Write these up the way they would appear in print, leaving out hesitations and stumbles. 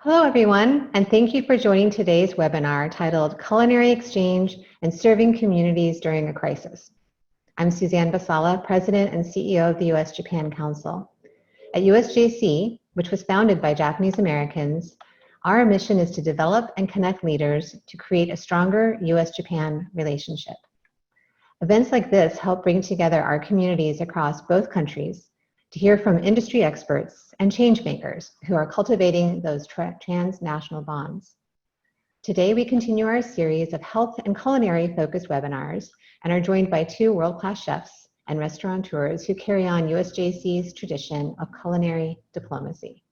Hello, everyone, and thank you for joining today's webinar titled Culinary Exchange and Serving Communities During a Crisis. I'm Suzanne Basala, President and CEO of the U.S.-Japan Council. At USJC, which was founded by Japanese Americans, our mission is to develop and connect leaders to create a stronger U.S.-Japan relationship. Events like this help bring together our communities across both countries to hear from industry experts and change makers who are cultivating those transnational bonds. Today, we continue our series of health and culinary focused webinars and are joined by two world-class chefs and restaurateurs who carry on USJC's tradition of culinary diplomacy.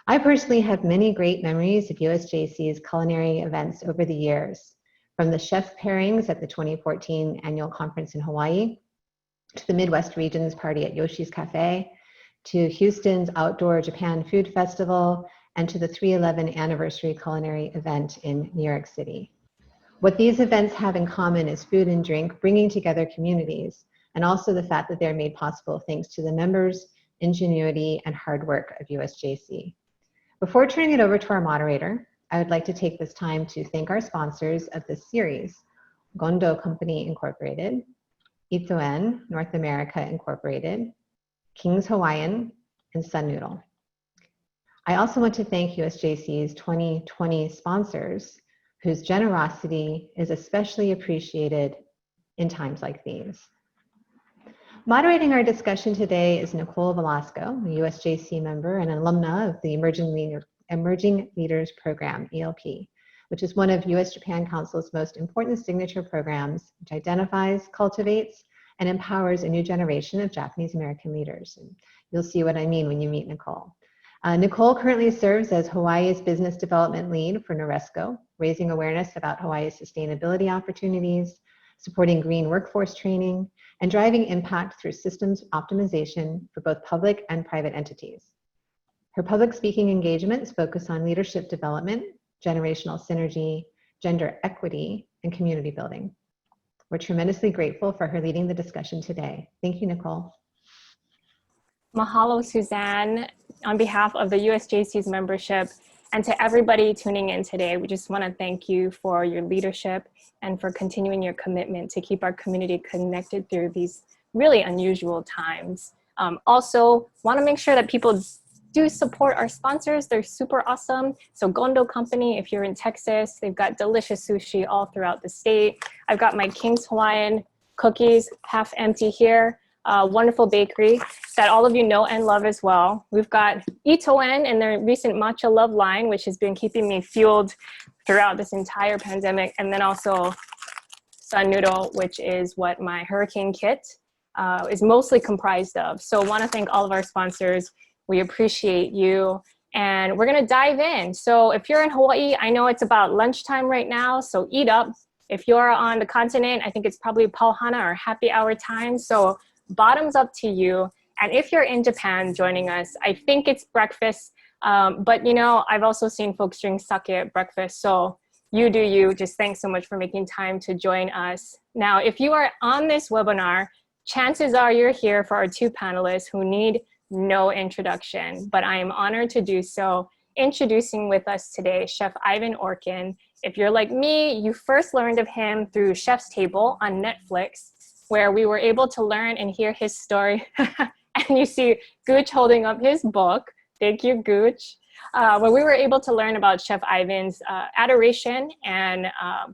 I personally have many great memories of USJC's culinary events over the years, from the chef pairings at the 2014 annual conference in Hawaii, to the Midwest Region's party at Yoshi's Cafe, to Houston's Outdoor Japan Food Festival, and to the 311 anniversary culinary event in New York City. What these events have in common is food and drink bringing together communities, and also the fact that they're made possible thanks to the members' ingenuity and hard work of USJC. Before turning it over to our moderator, I would like to take this time to thank our sponsors of this series, Gondo Company Incorporated, Itoen North America Incorporated, King's Hawaiian, and Sun Noodle. I also want to thank USJC's 2020 sponsors, whose generosity is especially appreciated in times like these. Moderating our discussion today is Nicole Velasco, a USJC member and alumna of the Emerging Leaders Program, ELP, which is one of US-Japan Council's most important signature programs, which identifies, cultivates, and empowers a new generation of Japanese American leaders. And you'll see what I mean when you meet Nicole. Nicole currently serves as Hawaii's Business Development Lead for Noresco, raising awareness about Hawaii's sustainability opportunities, supporting green workforce training, and driving impact through systems optimization for both public and private entities. Her public speaking engagements focus on leadership development, generational synergy, gender equity, and community building. We're tremendously grateful for her leading the discussion today. Thank you, Nicole. Mahalo, Suzanne. On behalf of the USJC's membership and to everybody tuning in today, we just want to thank you for your leadership and for continuing your commitment to keep our community connected through these really unusual times. Also, want to make sure that people do support our sponsors. They're super awesome. So Gondo Company, if you're in Texas, they've got delicious sushi all throughout the state. I've got my King's Hawaiian cookies, half empty here. Wonderful bakery that all of you know and love as well. We've got Itoen and their recent matcha love line, which has been keeping me fueled throughout this entire pandemic. And then also Sun Noodle, which is what my hurricane kit is mostly comprised of. So I want to thank all of our sponsors. We appreciate you. And we're going to dive in. So if you're in Hawaii, I know it's about lunchtime right now, so eat up. If you're on the continent, I think it's probably pauhana or happy hour time. So bottoms up to you. And if you're in Japan joining us, I think it's breakfast. But you know, I've also seen folks drink sake at breakfast. So you do you. Just thanks so much for making time to join us. Now, if you are on this webinar, chances are you're here for our two panelists who need no introduction, but I am honored to do so. Introducing with us today, Chef Ivan Orkin. If you're like me, you first learned of him through Chef's Table on Netflix, where we were able to learn and hear his story. And you see Gooch holding up his book. Thank you, Gooch. Where we were able to learn about Chef Ivan's adoration and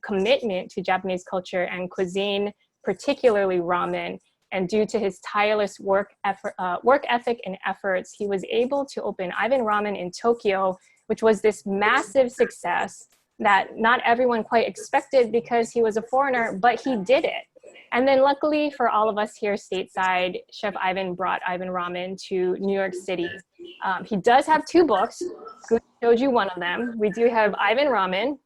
commitment to Japanese culture and cuisine, particularly ramen. And due to his tireless work ethic and efforts, he was able to open Ivan Ramen in Tokyo, which was this massive success that not everyone quite expected because he was a foreigner, but he did it. And then luckily for all of us here stateside, Chef Ivan brought Ivan Ramen to New York City. He does have two books. Good showed you one of them. We do have Ivan Ramen,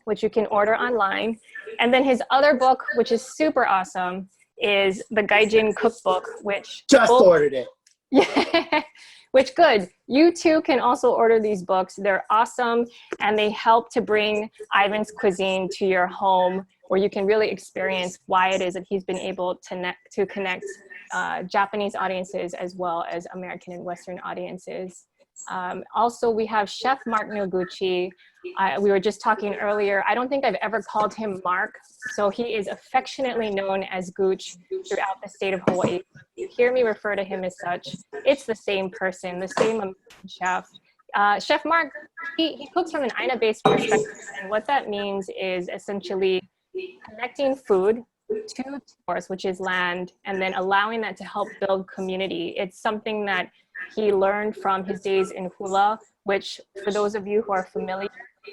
which you can order online. And then his other book, which is super awesome, is the Gaijin Cookbook, which just ordered it. Yeah, which good. You too can also order these books. They're awesome, and they help to bring Ivan's cuisine to your home, where you can really experience why it is that he's been able to connect Japanese audiences as well as American and Western audiences. Also, we have Chef Mark Noguchi. We were just talking earlier. I don't think I've ever called him Mark, so he is affectionately known as Gooch throughout the state of Hawaii. You hear me refer to him as such. It's the same person, the same American chef. Chef Mark, he cooks from an Aina-based perspective, and what that means is essentially connecting food to source, which is land, and then allowing that to help build community. It's something that he learned from his days in hula, which for those of you who are familiar,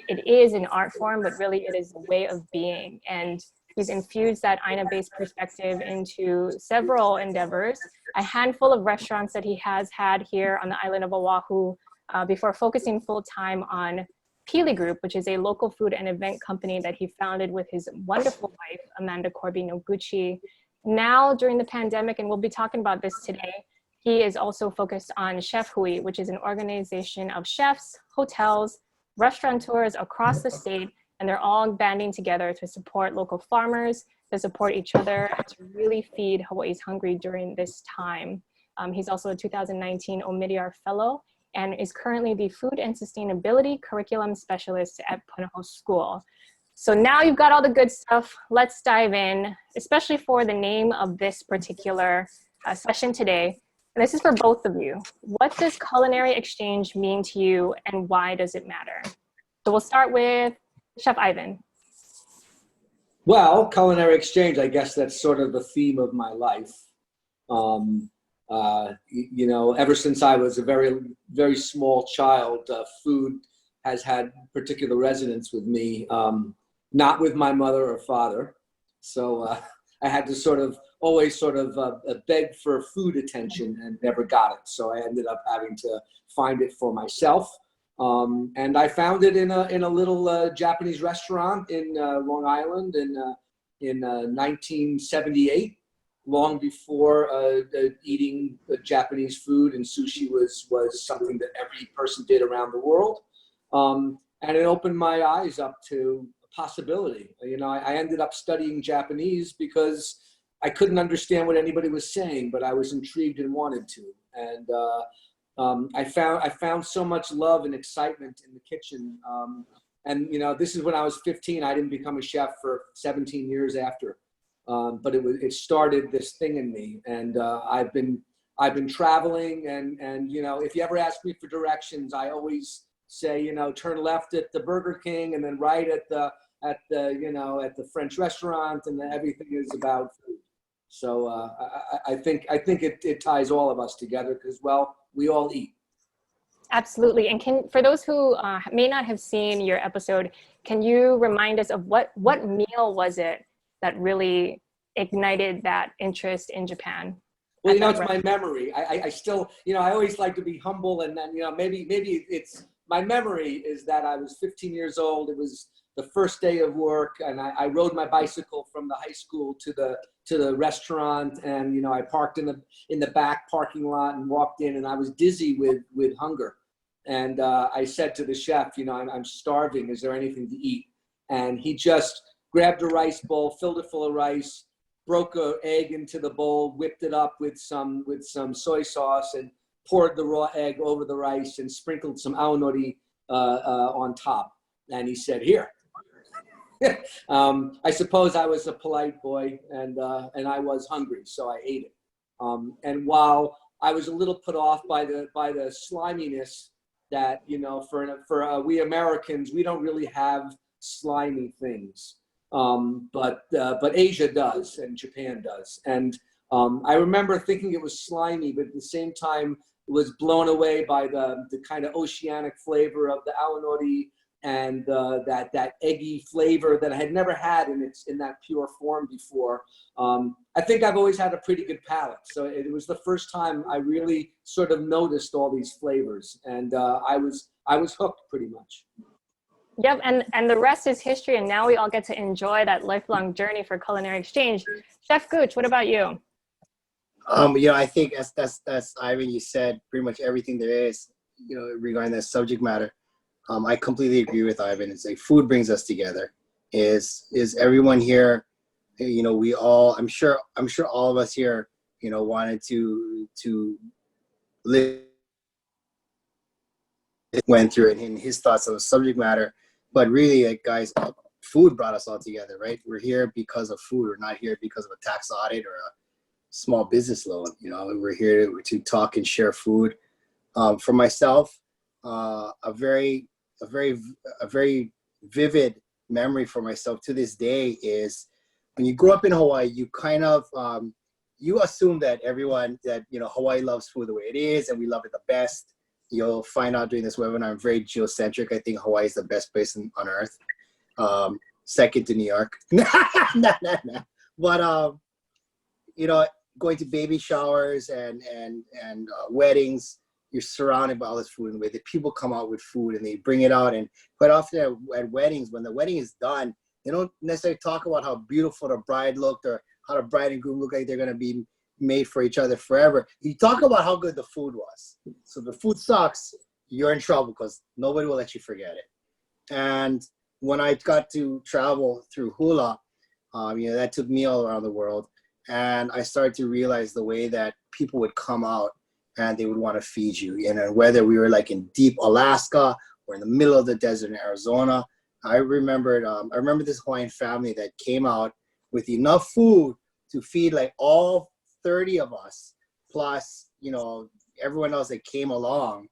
it is an art form, but really it is a way of being. And he's infused that Aina-based perspective into several endeavors, a handful of restaurants that he has had here on the island of Oahu, before focusing full-time on Pili Group, which is a local food and event company that he founded with his wonderful wife, Amanda Corby Noguchi. Now, during the pandemic, and we'll be talking about this today, he is also focused on Chef Hui, which is an organization of chefs, hotels, restaurateurs across the state, and they're all banding together to support local farmers, to support each other, and to really feed Hawaii's hungry during this time. He's also a 2019 Omidyar Fellow, and is currently the Food and Sustainability Curriculum Specialist at Punahou School. So now you've got all the good stuff. Let's dive in, especially for the name of this particular session today. And this is for both of you. What does culinary exchange mean to you, and why does it matter? So we'll start with Chef Ivan. Well, culinary exchange, I guess that's sort of the theme of my life. You know, ever since I was a very, very small child, food has had particular resonance with me, not with my mother or father. So I had to always beg for food attention and never got it. So I ended up having to find it for myself. And I found it in a little Japanese restaurant in Long Island in 1978. Long before eating Japanese food and sushi was something that every person did around the world. And it opened my eyes up to a possibility. You know, I ended up studying Japanese because I couldn't understand what anybody was saying, but I was intrigued and wanted to. And I found so much love and excitement in the kitchen. And you know, this is when I was 15. I didn't become a chef for 17 years after. But it started this thing in me, and I've been traveling, and you know, if you ever ask me for directions, I always say, you know, turn left at the Burger King, and then right at the French restaurant, and then everything is about food. So I think it ties all of us together because, well, we all eat. Absolutely. And for those who may not have seen your episode, can you remind us of what meal was it that really ignited that interest in Japan? Well, you know, it's my memory. I still, you know, I always like to be humble, and then, you know, maybe it's my memory is that I was 15 years old. It was the first day of work, and I rode my bicycle from the high school to the restaurant, and you know, I parked in the back parking lot and walked in, and I was dizzy with hunger, and I said to the chef, you know, I'm starving. Is there anything to eat? And he just grabbed a rice bowl, filled it full of rice, broke an egg into the bowl, whipped it up with some soy sauce, and poured the raw egg over the rice and sprinkled some aonori on top. And he said, "Here." I suppose I was a polite boy, and I was hungry, so I ate it. And while I was a little put off by the sliminess that, you know, for we Americans, we don't really have slimy things. But Asia does, and Japan does. And I remember thinking it was slimy, but at the same time, was blown away by the kind of oceanic flavor of the aonori and that eggy flavor that I had never had in that pure form before. I think I've always had a pretty good palate, so it was the first time I really sort of noticed all these flavors, and I was hooked pretty much. Yep, and the rest is history, and now we all get to enjoy that lifelong journey for culinary exchange. Chef Gooch, what about you? Yeah, I think that's Ivan, you said pretty much everything there is, you know, regarding that subject matter. I completely agree with Ivan. It's like food brings us together. Is everyone here, you know, we all, I'm sure all of us here, you know, wanted to live went through it and his thoughts on the subject matter. But really, like, guys, food brought us all together, right? We're here because of food. We're not here because of a tax audit or a small business loan. You know, we're here to talk and share food. For myself, a very vivid memory for myself to this day is when you grow up in Hawaii, you kind of you assume that everyone that, you know, Hawaii loves food the way it is and we love it the best. You'll find out during this webinar I'm very geocentric. I think Hawaii is the best place on earth, second to New York. Nah. But you know, going to baby showers and weddings, you're surrounded by all this food, and the way that people come out with food and they bring it out. And quite often at weddings, when the wedding is done, they don't necessarily talk about how beautiful the bride looked or how the bride and groom look like they're going to be made for each other forever. You talk about how good the food was. So if the food sucks, you're in trouble because nobody will let you forget it. And when I got to travel through hula, you know, that took me all around the world. And I started to realize the way that people would come out and they would want to feed you. And whether we were like in deep Alaska or in the middle of the desert in Arizona, I remember this Hawaiian family that came out with enough food to feed like all 30 of us, plus, you know, everyone else that came along.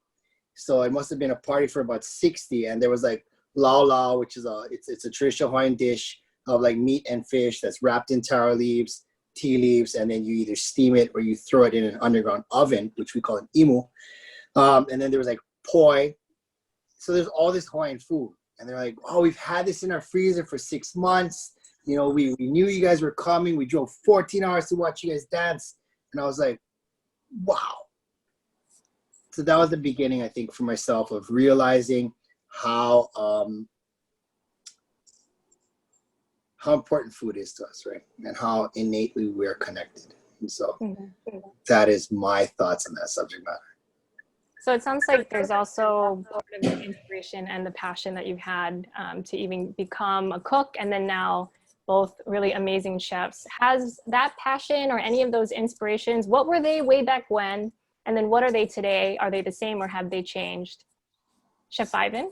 So it must have been a party for about 60. And there was like lau lau, which is it's a traditional Hawaiian dish of like meat and fish that's wrapped in taro leaves, tea leaves, and then you either steam it or you throw it in an underground oven, which we call an imu. And then there was like poi. So there's all this Hawaiian food. And they're like, oh, we've had this in our freezer for 6 months. You know, we knew you guys were coming. We drove 14 hours to watch you guys dance. And I was like, wow. So that was the beginning, I think, for myself of realizing how important food is to us, right? And how innately we're connected. And so that is my thoughts on that subject matter. So it sounds like there's also part of the inspiration and the passion that you've had to even become a cook, and then now both really amazing chefs. Has that passion or any of those inspirations, what were they way back when? And then what are they today? Are they the same or have they changed? Chef Ivan?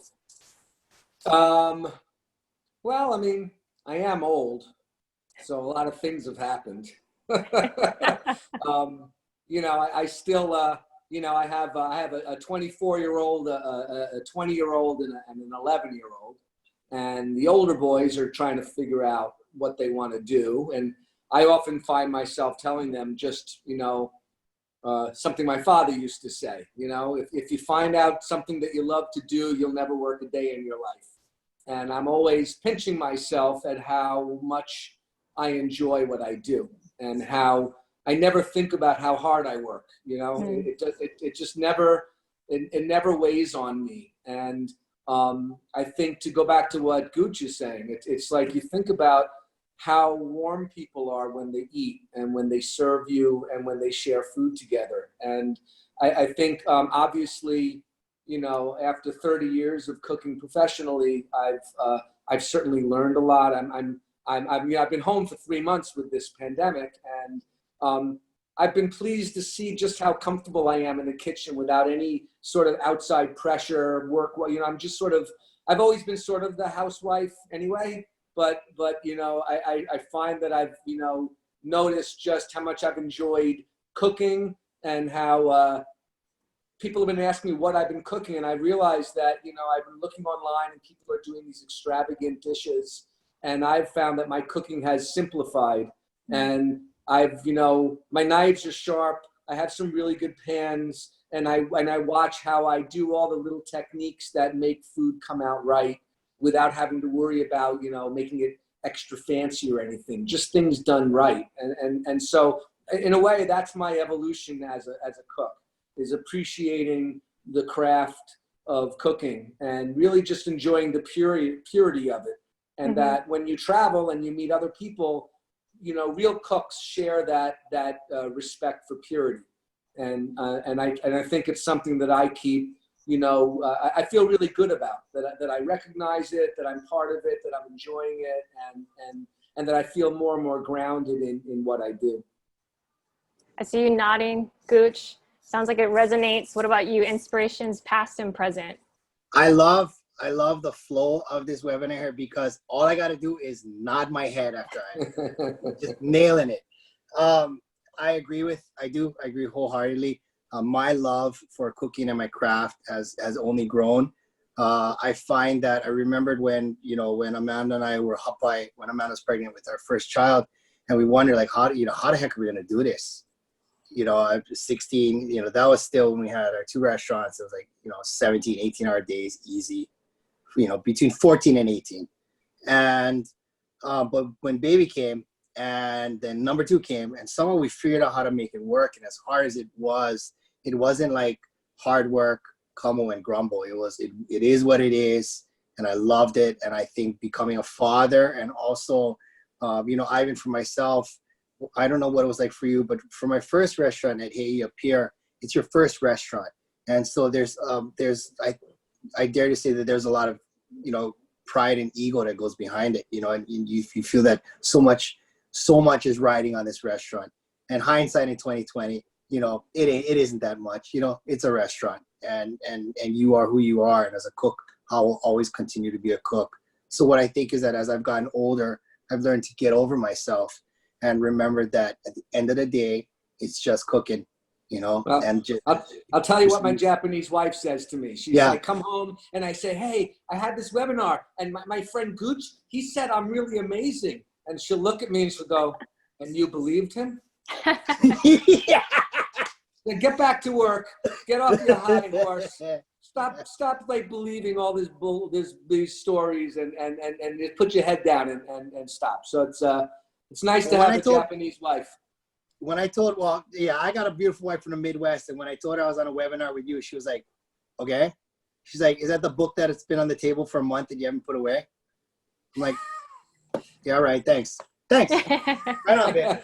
Well, I mean, I am old, so a lot of things have happened. You know, I still, you know, I have a 24-year-old, a 20-year-old, and an 11-year-old. And the older boys are trying to figure out what they want to do. And I often find myself telling them just, you know, something my father used to say, you know, if you find out something that you love to do, you'll never work a day in your life. And I'm always pinching myself at how much I enjoy what I do and how I never think about how hard I work. You know, it just never, it never weighs on me. And I think, to go back to what Gooch is saying, it's like you think about how warm people are when they eat and when they serve you and when they share food together. And I think obviously, you know, after 30 years of cooking professionally, I've certainly learned a lot. I've been home for 3 months with this pandemic, and I've been pleased to see just how comfortable I am in the kitchen without any sort of outside pressure, work. You know, I'm just sort of, I've always been sort of the housewife anyway, but you know, I find that I've, you know, noticed just how much I've enjoyed cooking and how people have been asking me what I've been cooking. And I realized that, you know, I've been looking online and people are doing these extravagant dishes. And I've found that my cooking has simplified. And I've, you know, my knives are sharp. I have some really good pans. And I watch how I do all the little techniques that make food come out right without having to worry about, you know, making it extra fancy or anything, just things done right. And so in a way, that's my evolution as a cook, is appreciating the craft of cooking and really just enjoying the purity of it. And that when you travel and you meet other people, you know, real cooks share that respect for purity. And I think it's something that I keep, you know, I feel really good about, that I recognize it, that I'm part of it, that I'm enjoying it, and that I feel more and more grounded in what I do. I see you nodding, Gooch. Sounds like it resonates. What about you? Inspirations past and present? I love the flow of this webinar here because all I got to do is nod my head after I just nailing it. I agree wholeheartedly. My love for cooking and my craft has only grown. I find that I remembered when Amanda and I were when Amanda was pregnant with our first child, and we wondered like how the heck are we gonna do this? I was 16, that was still when we had our 2 restaurants. It was like, 17, 18-hour days, easy, between 14 and 18. And, but when baby came and then number 2 came and somehow we figured out how to make it work. And as hard as it wasn't like hard work, come and grumble. It is what it is. And I loved it. And I think becoming a father and also, Ivan, for myself, I don't know what it was like for you, but for my first restaurant at Haiti up here, it's your first restaurant. And so I dare to say that there's a lot of, pride and ego that goes behind it, and you feel that so much is riding on this restaurant. And hindsight in 2020, it isn't that much, it's a restaurant and you are who you are. And as a cook, I will always continue to be a cook. So what I think is that as I've gotten older, I've learned to get over myself and remember that at the end of the day, it's just cooking, Well, and just, I'll tell you what my Japanese wife says to me. She's like, come home and I say, hey, I had this webinar and my friend Gooch, he said I'm really amazing. And she'll look at me and she'll go, and you believed him? yeah. Then get back to work. Get off your high horse. Stop like believing all these stories and just put your head down and stop. So it's nice to have a Japanese wife. When I told, I got a beautiful wife from the Midwest, and when I told her I was on a webinar with you, she was like, okay. She's like, is that the book that it's been on the table for a month and you haven't put away? I'm like, yeah, all right, thanks. Right on, man.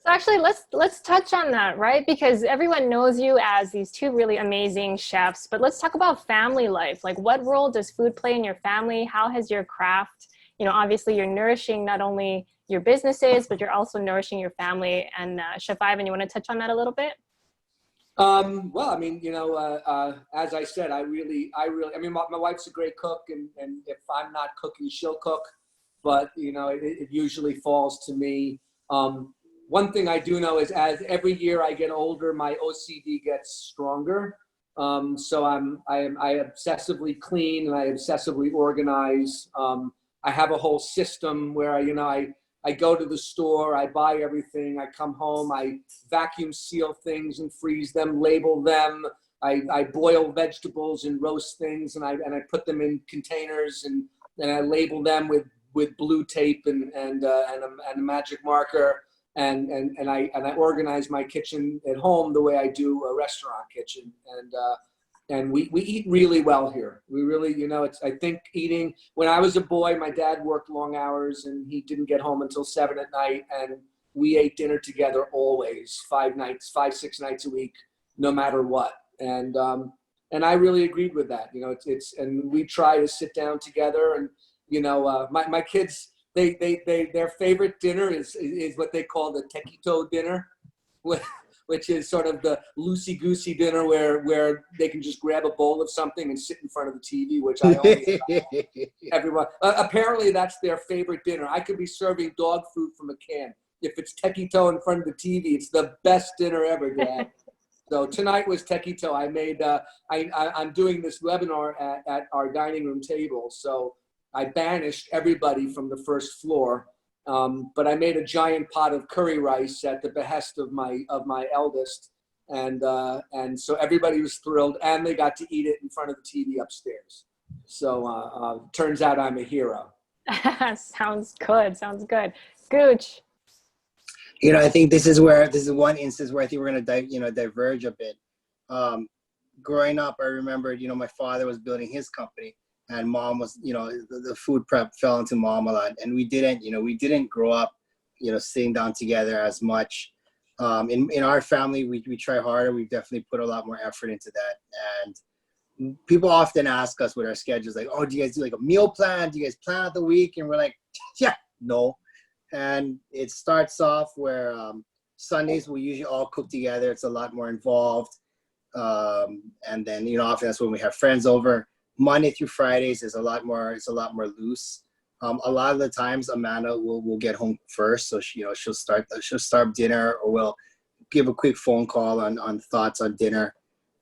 So actually, let's touch on that, right? Because everyone knows you as these 2 really amazing chefs, but let's talk about family life. Like, what role does food play in your family? How has your craft, obviously you're nourishing not only your businesses, but you're also nourishing your family. And Chef Ivan, you want to touch on that a little bit? Well, I mean, as I said, I mean, my wife's a great cook, and if I'm not cooking, she'll cook, but it usually falls to me. One thing I do know is as every year I get older, my OCD gets stronger. So I obsessively clean and I obsessively organize. I have a whole system where I go to the store, I buy everything, I come home, I vacuum seal things and freeze them, label them. I boil vegetables and roast things, and I put them in containers and I label them with blue tape and a magic marker. And I organize my kitchen at home the way I do a restaurant kitchen. And we eat really well here. We really, I think eating, when I was a boy, my dad worked long hours and he didn't get home until 7 at night. And we ate dinner together always, 5, 6 nights a week, no matter what. And I really agreed with that. And we try to sit down together and, my kids, their favorite dinner is what they call the tequito dinner, which is sort of the loosey-goosey dinner where they can just grab a bowl of something and sit in front of the TV, which I always everyone. Apparently, that's their favorite dinner. I could be serving dog food from a can. If it's tequito in front of the TV, it's the best dinner ever, Dad. So tonight was tequito. I made. I'm doing this webinar at our dining room table, so I banished everybody from the first floor. But I made a giant pot of curry rice at the behest of my eldest, and so everybody was thrilled, and they got to eat it in front of the TV upstairs. So turns out I'm a hero. Sounds good. Gooch. I think this is one instance where I think we're gonna diverge a bit. Growing up, I remember my father was building his company. And mom was, the food prep fell into mom a lot. And we didn't grow up, sitting down together as much. In our family, we try harder. We definitely put a lot more effort into that. And people often ask us with our schedules, like, oh, do you guys do like a meal plan? Do you guys plan out the week? And we're like, yeah, no. And it starts off where Sundays we usually all cook together. It's a lot more involved. And then, often that's when we have friends over. Monday through Fridays is a lot more loose. A lot of the times Amanda will get home first, so she'll start dinner, or we'll give a quick phone call on thoughts on dinner.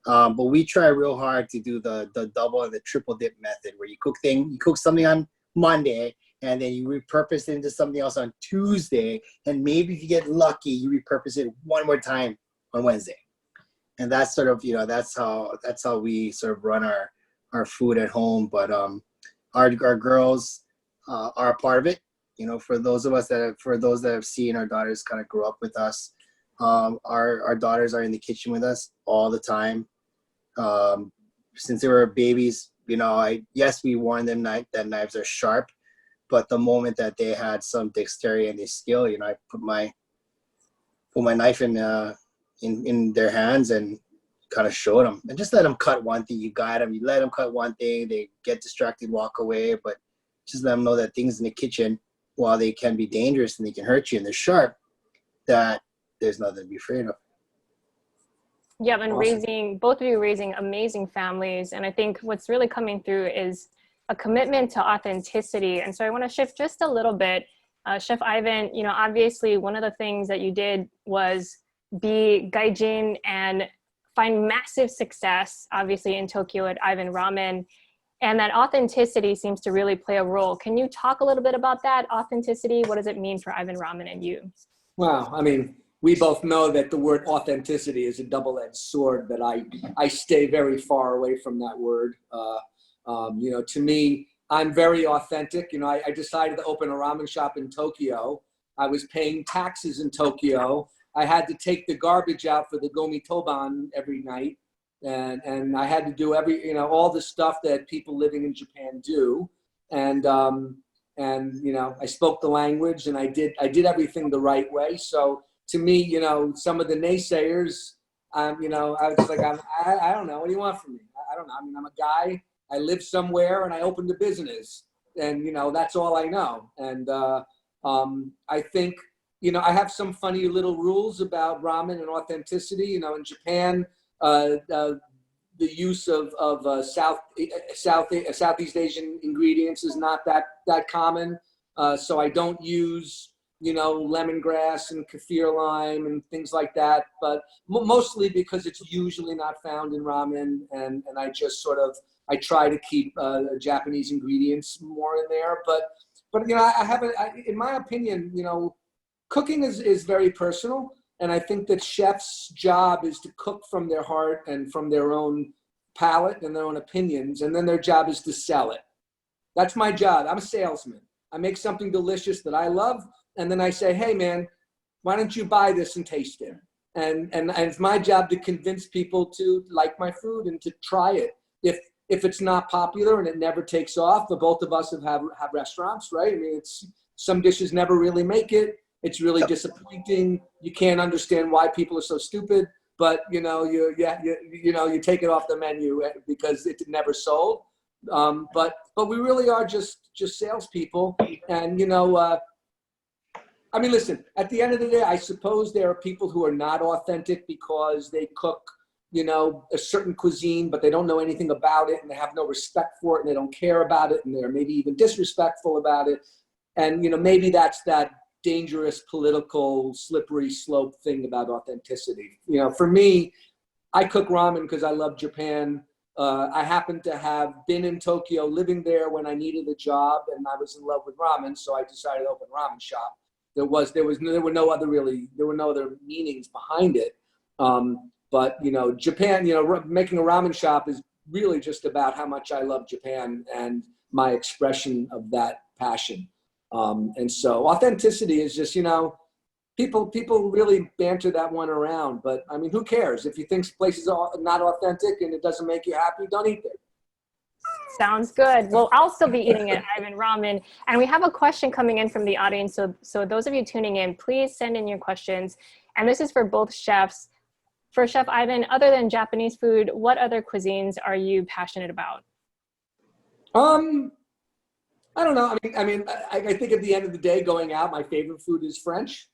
But we try real hard to do the double and the triple dip method, where you cook something on Monday, and then you repurpose it into something else on Tuesday, and maybe if you get lucky, you repurpose it one more time on Wednesday. And that's sort of, that's how we sort of run our food at home. But our girls are a part of it. For those that have seen our daughters kind of grow up with us, our daughters are in the kitchen with us all the time. Since they were babies, yes, we warned them that knives are sharp, but the moment that they had some dexterity and their skill, I put my knife in their hands and kind of showed them, and just let them cut one thing. You guide them, you let them cut one thing, they get distracted, walk away, but just let them know that things in the kitchen, while they can be dangerous and they can hurt you and they're sharp, that there's nothing to be afraid of. Yeah, and Awesome. both of you raising amazing families. And I think what's really coming through is a commitment to authenticity. And so I want to shift just a little bit. Chef Ivan, obviously one of the things that you did was be gaijin and find massive success, obviously in Tokyo at Ivan Ramen. And that authenticity seems to really play a role. Can you talk a little bit about that authenticity? What does it mean for Ivan Ramen and you? Wow. I mean, we both know that the word authenticity is a double-edged sword, that I stay very far away from that word. To me, I'm very authentic. I decided to open a ramen shop in Tokyo. I was paying taxes in Tokyo. I had to take the garbage out for the Gomi Toban every night. And I had to do all the stuff that people living in Japan do. And I spoke the language, and I did everything the right way. So to me, some of the naysayers, I was like, I don't know. What do you want from me? I don't know. I mean, I'm a guy. I live somewhere, and I opened a business, and that's all I know. And I think I have some funny little rules about ramen and authenticity. In Japan, the use of Southeast Asian ingredients is not that common. So I don't use lemongrass and kaffir lime and things like that, but mostly because it's usually not found in ramen, and I just I try to keep Japanese ingredients more in there. But in my opinion, cooking is very personal. And I think that chefs' job is to cook from their heart and from their own palate and their own opinions. And then their job is to sell it. That's my job. I'm a salesman. I make something delicious that I love. And then I say, hey, man, why don't you buy this and taste it? And it's my job to convince people to like my food and to try it. If it's not popular and it never takes off, the both of us have restaurants, right? I mean, some dishes never really make it. It's really disappointing. You can't understand why people are so stupid, but you take it off the menu because it never sold. But we really are just salespeople. And I mean, listen. At the end of the day, I suppose there are people who are not authentic because they cook, a certain cuisine, but they don't know anything about it, and they have no respect for it, and they don't care about it, and they're maybe even disrespectful about it. And maybe that's that dangerous political slippery slope thing about authenticity. For me, I cook ramen because I love Japan. I happen to have been in Tokyo, living there when I needed a job, and I was in love with ramen, so I decided to open a ramen shop. There were no other meanings behind it. But Japan, making a ramen shop is really just about how much I love Japan and my expression of that passion. And so authenticity is just, people really banter that one around, but I mean, who cares? If you think places are not authentic and it doesn't make you happy, don't eat there. Sounds good. Well, I'll still be eating at Ivan Ramen. And we have a question coming in from the audience. So those of you tuning in, please send in your questions. And this is for both chefs. For Chef Ivan, other than Japanese food, what other cuisines are you passionate about? I don't know. I mean, I think at the end of the day, going out, my favorite food is French.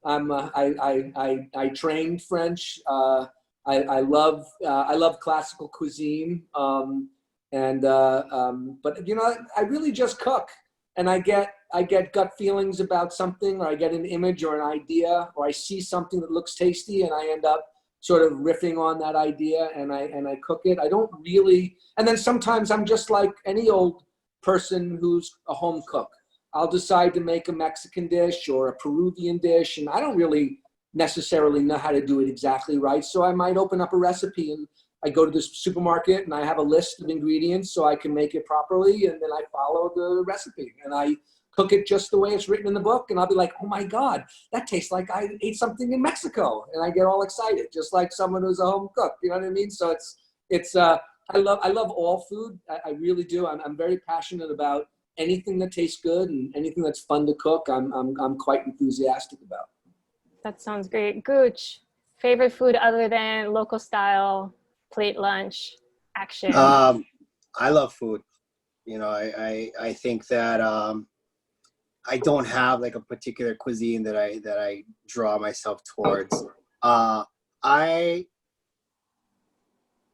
I trained French. I love classical cuisine. But you know, I really just cook, and I get gut feelings about something, or I get an image or an idea, or I see something that looks tasty, and I end up sort of riffing on that idea, and I cook it. I don't really, and then sometimes I'm just like any old person who's a home cook. I'll decide to make a Mexican dish or a Peruvian dish, and I don't really necessarily know how to do it exactly right. So I might open up a recipe, and I go to the supermarket and I have a list of ingredients so I can make it properly, and then I follow the recipe and I cook it just the way it's written in the book, and I'll be like, oh my God, that tastes like I ate something in Mexico, and I get all excited, just like someone who's a home cook. You know what I mean? So I love all food. I really do. I'm very passionate about anything that tastes good and anything that's fun to cook. I'm quite enthusiastic about. That sounds great. Gooch, favorite food other than local style, plate lunch, action? I love food. You know, I think that I don't have like a particular cuisine that I draw myself towards. A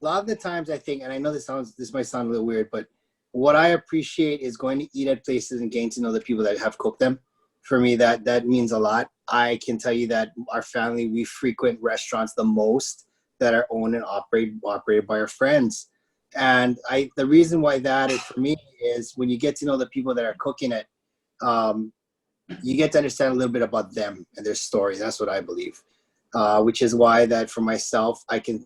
lot of the times I think, and I know this might sound a little weird, but what I appreciate is going to eat at places and getting to know the people that have cooked them. For me, that means a lot. I can tell you that our family, we frequent restaurants the most that are owned and operated by our friends. And the reason why that is for me is when you get to know the people that are cooking it, you get to understand a little bit about them and their story. That's what I believe, which is why that for myself, I can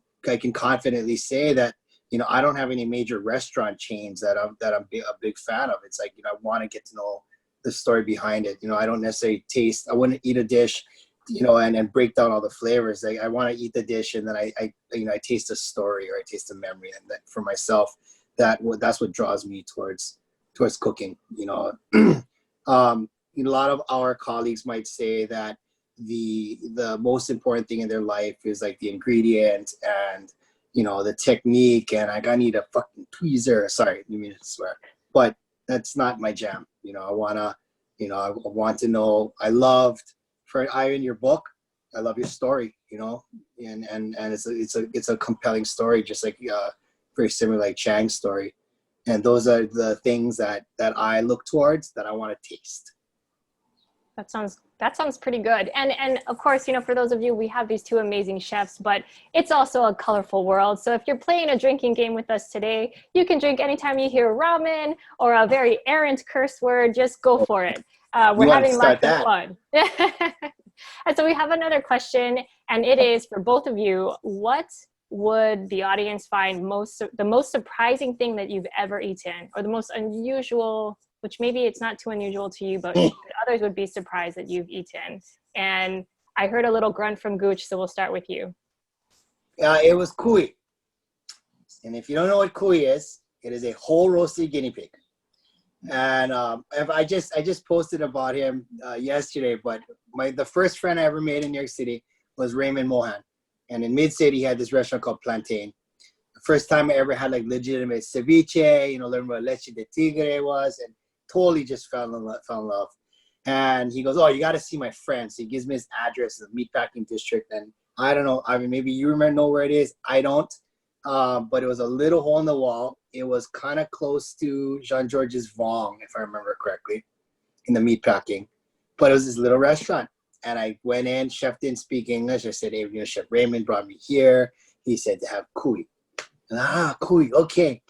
confidently say that, you know, I don't have any major restaurant chains that I'm a big fan of. It's like, you know, I want to get to know the story behind it. You know, I don't necessarily I wouldn't eat a dish, you know, and break down all the flavors. Like, I want to eat the dish, and then I taste a story, or I taste a memory. And that, for myself, that's what draws me towards cooking. You know, a lot of our colleagues might say that the most important thing in their life is like the ingredient and, you know, the technique, and I need a fucking tweezer. Sorry, you mean to swear, but that's not my jam. You know, I want to know. I loved, for Ivan, your book. I love your story. You know, and it's a compelling story, just like very similar like Chang's story. And those are the things that I look towards, that I want to taste. That sounds pretty good. And of course, you know, for those of you, we have these two amazing chefs, but it's also a colorful world. So if you're playing a drinking game with us today, you can drink anytime you hear ramen or a very errant curse word. Just go for it. We're having lots of fun. And so we have another question, and it is for both of you. What would the audience find the most surprising thing that you've ever eaten, or the most unusual, which maybe it's not too unusual to you, but others would be surprised that you've eaten? And I heard a little grunt from Gooch, so we'll start with you. It was cuy. And if you don't know what cuy is, it is a whole roasted guinea pig. And I just posted about him yesterday, but the first friend I ever made in New York City was Raymond Mohan. And in Mid-City, he had this restaurant called Plantain. The first time I ever had like legitimate ceviche, you know, learned what leche de tigre was, and totally just fell in love. And he goes, oh, you got to see my friend. So he gives me his address in the meatpacking district. And I don't know, I mean, maybe you know where it is. I don't. But it was a little hole in the wall. It was kind of close to Jean-Georges Vong, if I remember correctly, in the meatpacking. But it was this little restaurant. And I went in, chef didn't speak English. I said, hey, you know, Chef Raymond brought me here. He said to have cuy. Cuy, okay.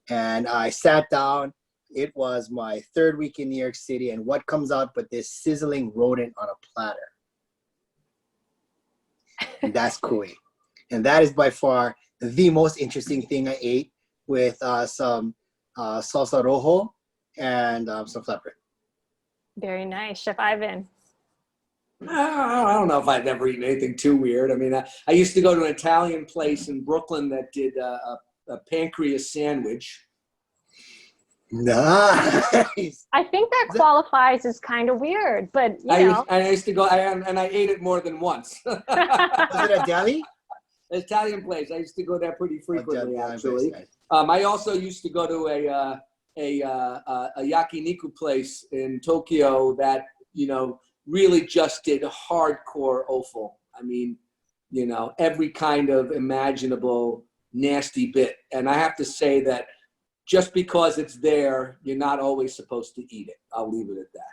And I sat down. It was my third week in New York City, and what comes out but this sizzling rodent on a platter? And that's cuy. And that is by far the most interesting thing I ate, with some salsa rojo and some flatbread. Very nice. Chef Ivan. I don't know if I've ever eaten anything too weird. I mean, I used to go to an Italian place in Brooklyn that did a pancreas sandwich. Nice. I think that qualifies as kind of weird, but you know. I used to go, and I ate it more than once. Was it a deli? An Italian place. I used to go there pretty frequently, actually. Nice. I also used to go to a yakiniku place in Tokyo that, you know, really just did hardcore offal. I mean, you know, every kind of imaginable nasty bit. And I have to say that just because it's there, you're not always supposed to eat it. I'll leave it at that.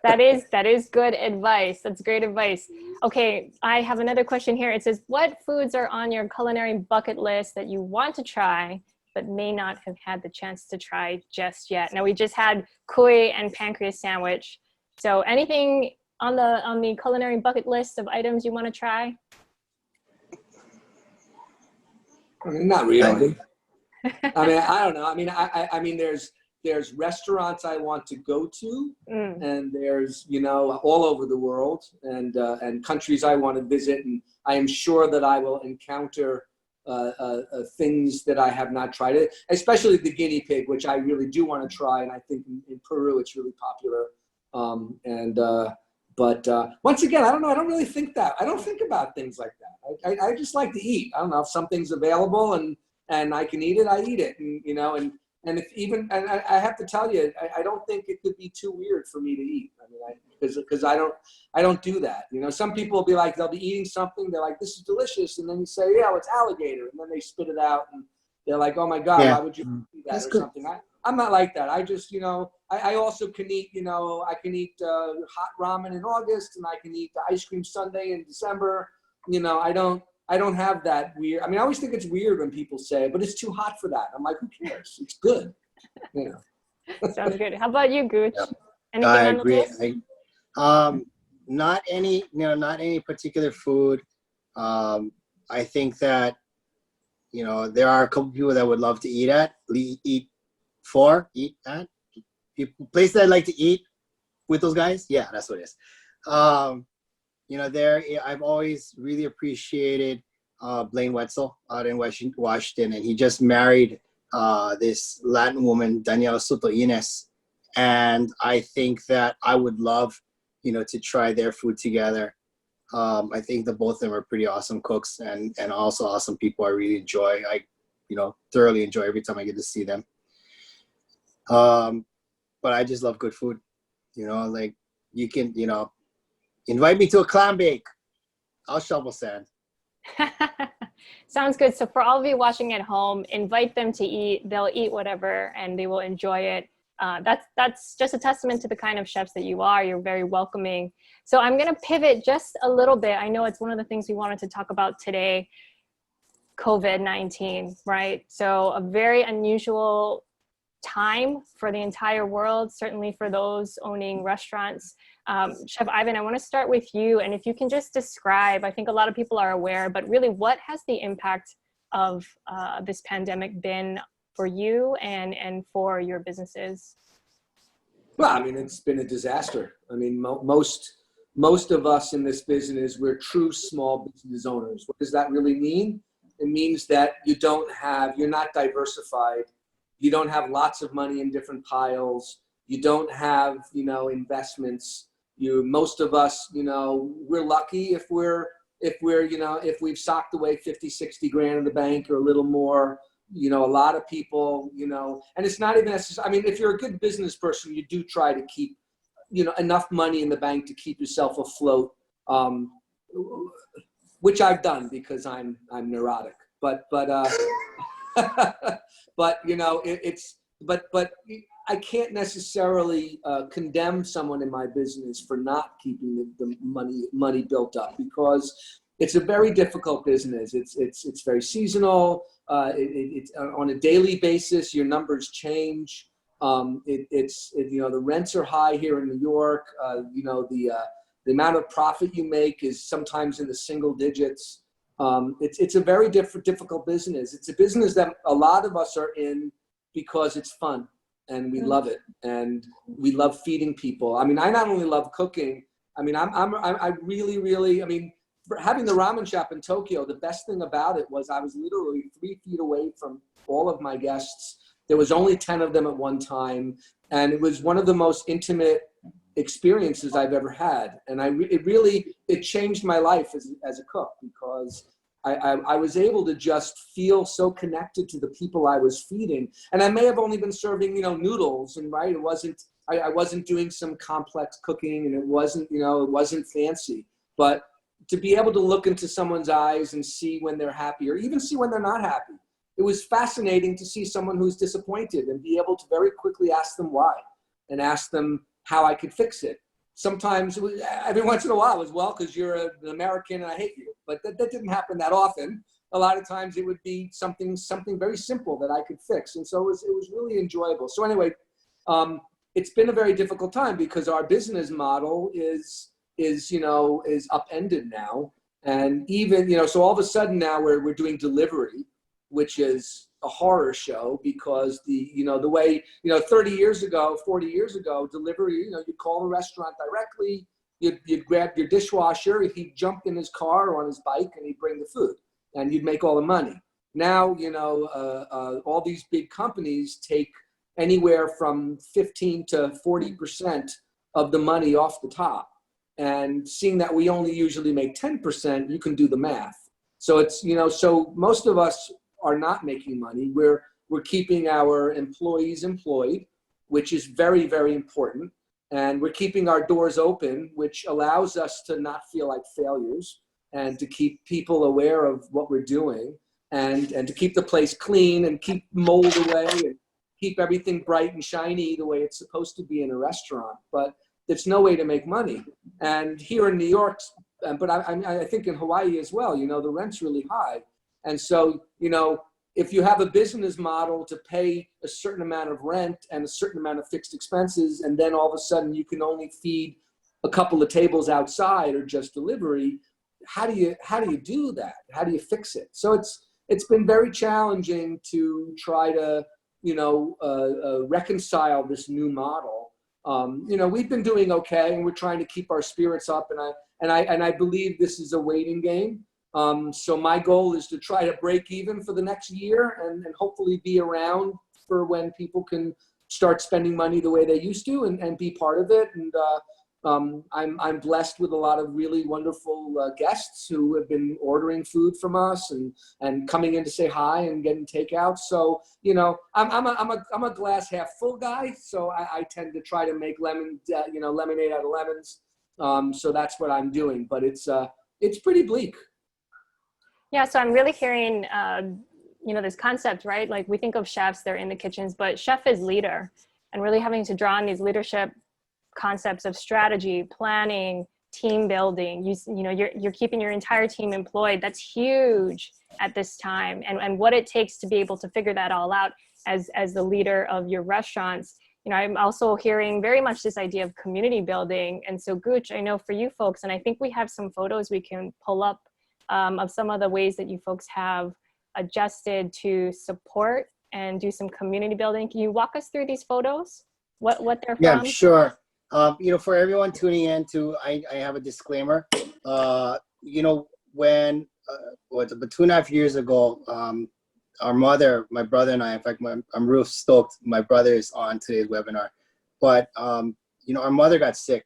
That is good advice. That's great advice. Okay, I have another question here. It says, what foods are on your culinary bucket list that you want to try but may not have had the chance to try just yet? Now, we just had cuy and pancreas sandwich. So anything on the culinary bucket list of items you want to try? I mean, not really. I mean, I don't know. I mean, I mean, there's restaurants I want to go to, and there's, you know, all over the world, and countries I want to visit, and I am sure that I will encounter things that I have not tried, it, especially the guinea pig, which I really do want to try, and I think in Peru it's really popular. But once again, I don't know. I don't really think that. I don't think about things like that. I just like to eat. I don't know if something's available and I can eat it, I eat it, and you know, and if even, and I have to tell you, I don't think it could be too weird for me to eat. I mean, because I don't do that. You know, some people will be like, they'll be eating something, they're like, this is delicious, and then you say, yeah, well, it's alligator, and then they spit it out, and they're like, oh my God, why would you do that? That's or good. Something? I'm not like that. I just, you know, I also can eat, you know, I can eat hot ramen in August, and I can eat the ice cream sundae in December. You know, I don't have that weird. I mean, I always think it's weird when people say, but it's too hot for that. I'm like, who cares? It's good. You know. Sounds good. How about you, Gooch? Yep. Anything I on agree. the list? Not any, you know, not any particular food. I think that, you know, there are a couple people that would love to eat at. Place that I like to eat with those guys. Yeah, that's what it is. You know, I've always really appreciated Blaine Wetzel out in Washington, and he just married this Latin woman, Daniela Soto Ines, and I think that I would love, you know, to try their food together. I think that both of them are pretty awesome cooks and also awesome people. I really enjoy. I, you know, thoroughly enjoy every time I get to see them. But I just love good food. You know, like you can, you know, invite me to a clam bake. I'll shovel sand. Sounds good. So for all of you watching at home, invite them to eat. They'll eat whatever and they will enjoy it. That's just a testament to the kind of chefs that you are. You're very welcoming. So I'm going to pivot just a little bit. I know it's one of the things we wanted to talk about today, COVID-19, right? So a very unusual time for the entire world, certainly for those owning restaurants. Chef Ivan, I want to start with you. And if you can just describe, I think a lot of people are aware, but really what has the impact of this pandemic been for you and for your businesses? Well, I mean, it's been a disaster. I mean, most of us in this business, we're true small business owners. What does that really mean? It means that you're not diversified. You don't have lots of money in different piles. You don't have, you know, investments. Most of us, you know, we're lucky if we've socked away 50, 60 grand in the bank or a little more. You know, a lot of people, you know, and it's not even necessary. I mean, if you're a good business person, you do try to keep, you know, enough money in the bank to keep yourself afloat, which I've done because I'm neurotic. But but you know, but I can't necessarily condemn someone in my business for not keeping the money built up, because it's a very difficult business. It's very seasonal. It's on a daily basis. Your numbers change. You know, the rents are high here in New York. You know, the amount of profit you make is sometimes in the single digits. It's a very difficult business. It's a business that a lot of us are in because it's fun and we love it and we love feeding people. I mean, I not only love cooking. I mean, I really. I mean, for having the ramen shop in Tokyo, the best thing about it was I was literally 3 feet away from all of my guests. There was only 10 of them at one time, and it was one of the most intimate experiences I've ever had. And it changed my life as a cook, because I was able to just feel so connected to the people I was feeding. And I may have only been serving, you know, noodles, and right, I wasn't doing some complex cooking, and it wasn't fancy, but to be able to look into someone's eyes and see when they're happy or even see when they're not happy. It was fascinating to see someone who's disappointed and be able to very quickly ask them why and ask them how I could fix it. Sometimes, every once in a while, it was, well, because you're an American and I hate you. But that didn't happen that often. A lot of times it would be something very simple that I could fix. And so it was really enjoyable. So anyway, it's been a very difficult time because our business model is upended now. And even, so all of a sudden now we're doing delivery, which is a horror show because the way, 30 years ago, 40 years ago, delivery, you'd call the restaurant directly, you'd grab your dishwasher, he'd jump in his car or on his bike and he'd bring the food and you'd make all the money. Now, all these big companies take anywhere from 15 to 40% of the money off the top. And seeing that we only usually make 10%, you can do the math. So it's, so most of us are not making money. We're keeping our employees employed, which is very, very important. And we're keeping our doors open, which allows us to not feel like failures and to keep people aware of what we're doing and to keep the place clean and keep mold away and keep everything bright and shiny the way it's supposed to be in a restaurant. But there's no way to make money. And here in New York, but I think in Hawaii as well, the rent's really high. And so, if you have a business model to pay a certain amount of rent and a certain amount of fixed expenses, and then all of a sudden you can only feed a couple of tables outside or just delivery, how do you do that? How do you fix it? So it's been very challenging to try to, reconcile this new model. We've been doing okay, and we're trying to keep our spirits up, and I believe this is a waiting game. So my goal is to try to break even for the next year and hopefully be around for when people can start spending money the way they used to and be part of it. And I'm blessed with a lot of really wonderful guests who have been ordering food from us and coming in to say hi and getting takeout. So, I'm a glass half full guy. So I tend to try to make lemonade out of lemons. So that's what I'm doing, but it's pretty bleak. Yeah, so I'm really hearing, this concept, right? Like we think of chefs, they're in the kitchens, but chef is leader, and really having to draw on these leadership concepts of strategy, planning, team building. You're keeping your entire team employed. That's huge at this time, and what it takes to be able to figure that all out as the leader of your restaurants. I'm also hearing very much this idea of community building. And so Gooch, I know for you folks, and I think we have some photos we can pull up of some of the ways that you folks have adjusted to support and do some community building. Can you walk us through these photos? What they're from? Yeah, sure. For everyone tuning in I have a disclaimer. When about 2.5 years ago, our mother, my brother and I, in fact, I'm real stoked my brother is on today's webinar, but our mother got sick,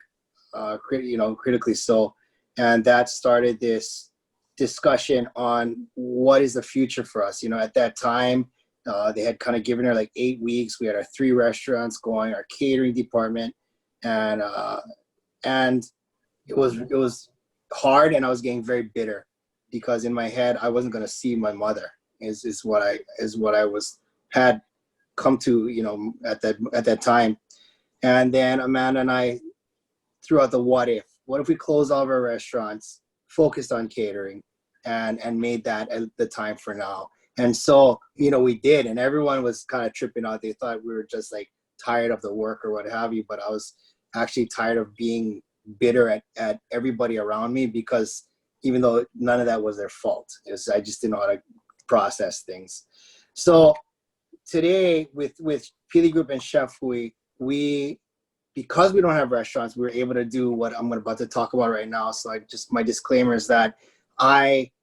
critically so, and that started this discussion on what is the future for us. At that time, they had kind of given her like 8 weeks. We had our 3 restaurants going, our catering department, and it was hard, and I was getting very bitter because in my head I wasn't going to see my mother. Is what I had come to at that time. And then Amanda and I threw out the what if we closed all of our restaurants, focused on catering, and made that at the time for now. And so we did, and everyone was kind of tripping out. They thought we were just like tired of the work or what have you, but I was actually tired of being bitter at everybody around me, because even though none of that was their fault, I just didn't know how to process things. So today with Pili Group and Chef Hui, because we don't have restaurants, we were able to do what I'm about to talk about right now. So my disclaimer is that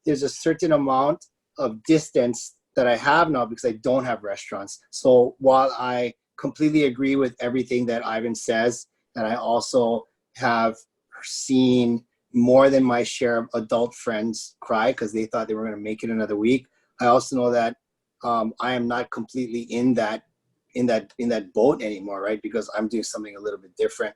there's a certain amount of distance that I have now because I don't have restaurants. So while I completely agree with everything that Ivan says, and I also have seen more than my share of adult friends cry because they thought they were going to make it another week, I also know that I am not completely in that boat anymore, right? Because I'm doing something a little bit different.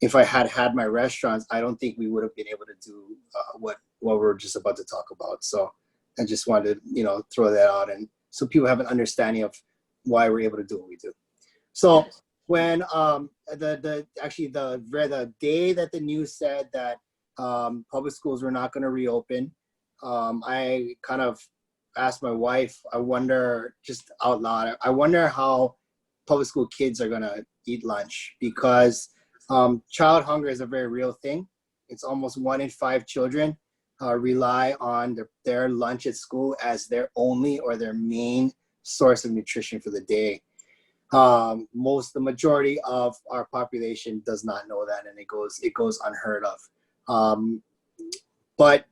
if I had had my restaurants, I don't think we would have been able to do what we're just about to talk about. So I just wanted to, throw that out, and so people have an understanding of why we're able to do what we do. So when the day that the news said that public schools were not going to reopen, I kind of asked my wife, I wonder, just out loud, I wonder how public school kids are going to eat lunch, because child hunger is a very real thing. It's almost 1 in 5 children rely on their lunch at school as their only or their main source of nutrition for the day. The majority of our population does not know that, and it goes unheard of. But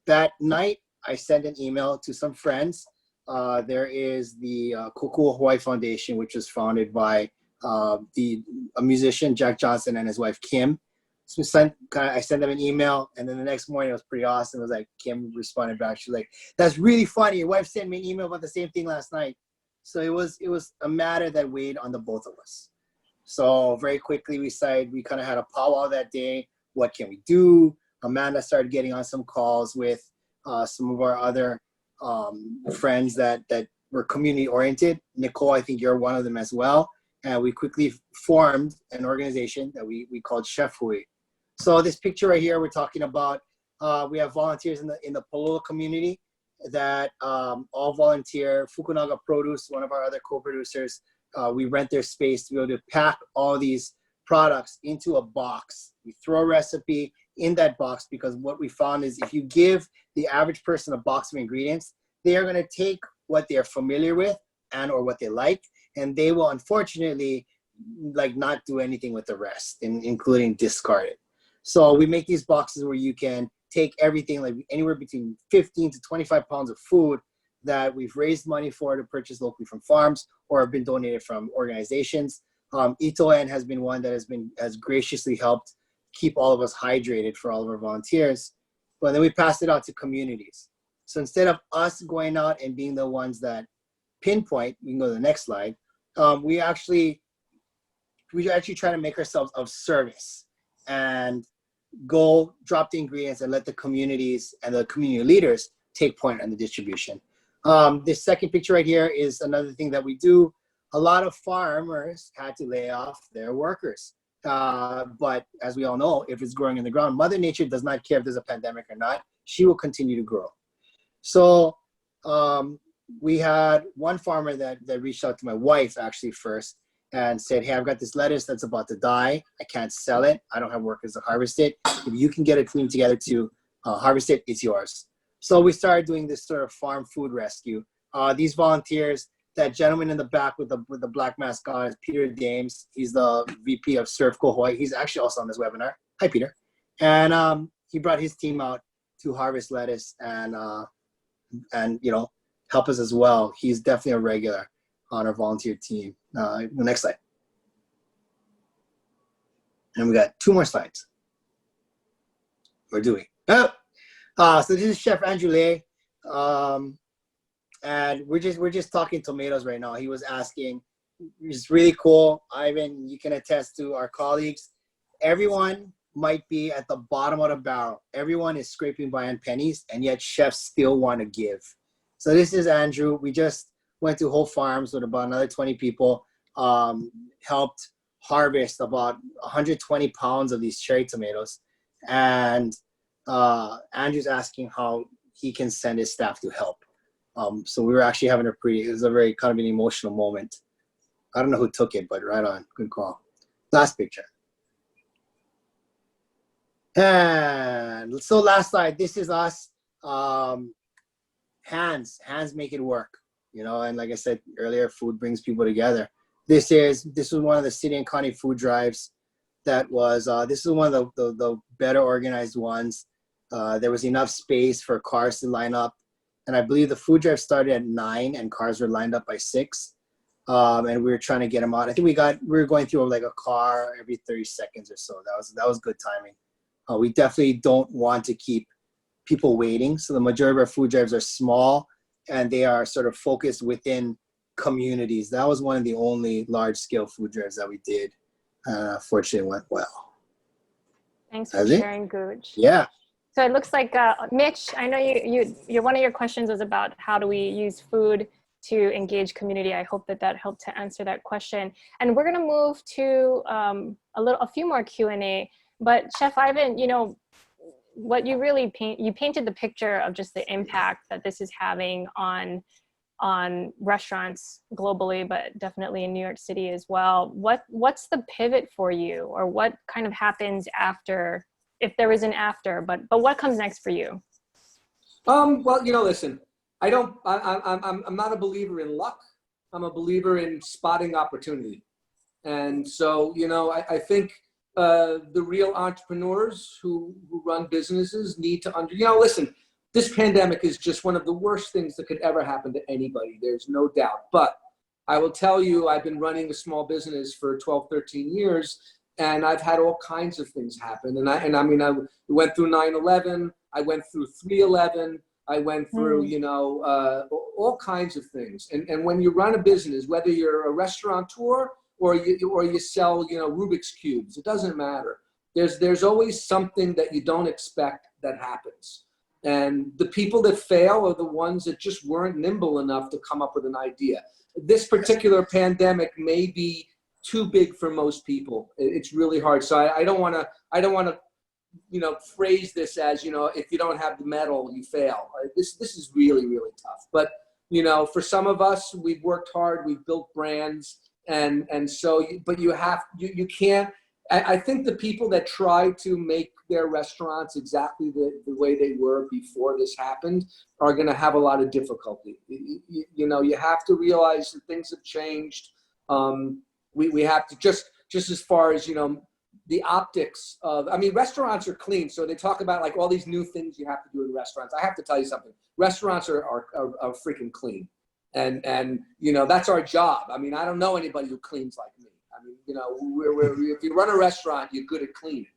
that night, I sent an email to some friends. There is the Kuku Hawaii Foundation, which was founded by a musician, Jack Johnson, and his wife, Kim. So I sent them an email, and then the next morning it was pretty awesome. It was like, Kim responded back. She's like, "That's really funny. Your wife sent me an email about the same thing last night." So it was a matter that weighed on the both of us. So very quickly we kind of had a powwow that day. What can we do? Amanda started getting on some calls with some of our other friends that were community oriented. Nicole, I think you're one of them as well. And we quickly formed an organization that we called Chef Hui. So this picture right here, we're talking about, we have volunteers in the Palolo community that all volunteer. Fukunaga Produce, one of our other co-producers, we rent their space to be able to pack all these products into a box. We throw a recipe in that box, because what we found is if you give the average person a box of ingredients, they are going to take what they're familiar with and or what they like, and they will unfortunately not do anything with the rest, including discard it. So we make these boxes where you can take everything, like anywhere between 15 to 25 pounds of food that we've raised money for to purchase locally from farms or have been donated from organizations. Itoen has been one that has graciously helped keep all of us hydrated for all of our volunteers. But then we passed it out to communities. So instead of us going out and being the ones that pinpoint, you can go to the next slide, we actually try to make ourselves of service and go drop the ingredients and let the communities and the community leaders take point on the distribution. This second picture right here is another thing that we do. A lot of farmers had to lay off their workers. But as we all know, if it's growing in the ground, Mother Nature does not care if there's a pandemic or not. She will continue to grow. So we had one farmer that reached out to my wife actually first and said, "Hey, I've got this lettuce that's about to die. I can't sell it. I don't have workers to harvest it. If you can get a team together to harvest it, it's yours." So we started doing this sort of farm food rescue. These volunteers, that gentleman in the back with the black mask on is Peter Dames. He's the VP of Surfco Hawaii. He's actually also on this webinar. Hi, Peter. And he brought his team out to harvest lettuce and help us as well. He's definitely a regular on our volunteer team. The next slide. And we got 2 more slides. We're doing. So this is Chef Andrew Lay. And we're just talking tomatoes right now. He was asking, it's really cool. Ivan, you can attest to our colleagues. Everyone might be at the bottom of the barrel. Everyone is scraping by on pennies, and yet chefs still want to give. So this is Andrew. We just went to Whole Farms with about another 20 people, helped harvest about 120 pounds of these cherry tomatoes. And Andrew's asking how he can send his staff to help. So we were actually having it was a very kind of an emotional moment. I don't know who took it, but right on, good call. Last picture. And so last slide, this is us. Hands make it work, and like I said earlier, food brings people together. This was one of the city and county food drives that was, this is one of the better organized ones. There was enough space for cars to line up. And I believe the food drive started at 9 and cars were lined up by 6. And we were trying to get them out. I think we were going through like a car every 30 seconds or so. That was good timing. We definitely don't want to keep people waiting. So the majority of our food drives are small and they are sort of focused within communities. That was one of the only large scale food drives that we did. Fortunately, it went well. Thanks for Has it? sharing, Gooch. Yeah. So it looks like, Mitch, I know one of your questions was about how do we use food to engage community. I hope that helped to answer that question. And we're gonna move to a few more Q&A, but Chef Ivan, what you really you painted the picture of just the impact that this is having on restaurants globally, but definitely in New York City as well. What's the pivot for you, or what kind of happens after, if there is an after, but what comes next for you? Well, listen, I'm not a believer in luck. I'm a believer in spotting opportunity. And so, I think the real entrepreneurs who run businesses need to listen, this pandemic is just one of the worst things that could ever happen to anybody. There's no doubt. But I will tell you, I've been running a small business for 12, 13 years, and I've had all kinds of things happen. And I went through 9/11, I went through 3/11, I went through, all kinds of things. And when you run a business, whether you're a restaurateur or you sell, Rubik's cubes, it doesn't matter. There's always something that you don't expect that happens. And the people that fail are the ones that just weren't nimble enough to come up with an idea. This particular pandemic may be too big for most people. It's really hard. So I don't want to, phrase this as, if you don't have the medal, you fail. This is really, really tough. But, for some of us, we've worked hard, we've built brands, and so, but you can't. I think the people that try to make their restaurants exactly the way they were before this happened are going to have a lot of difficulty. You have to realize that things have changed. We have to just as far as, the optics of, restaurants are clean. So they talk about like all these new things you have to do in restaurants. I have to tell you something. Restaurants are freaking clean. And that's our job. I don't know anybody who cleans like me. If you run a restaurant, you're good at cleaning.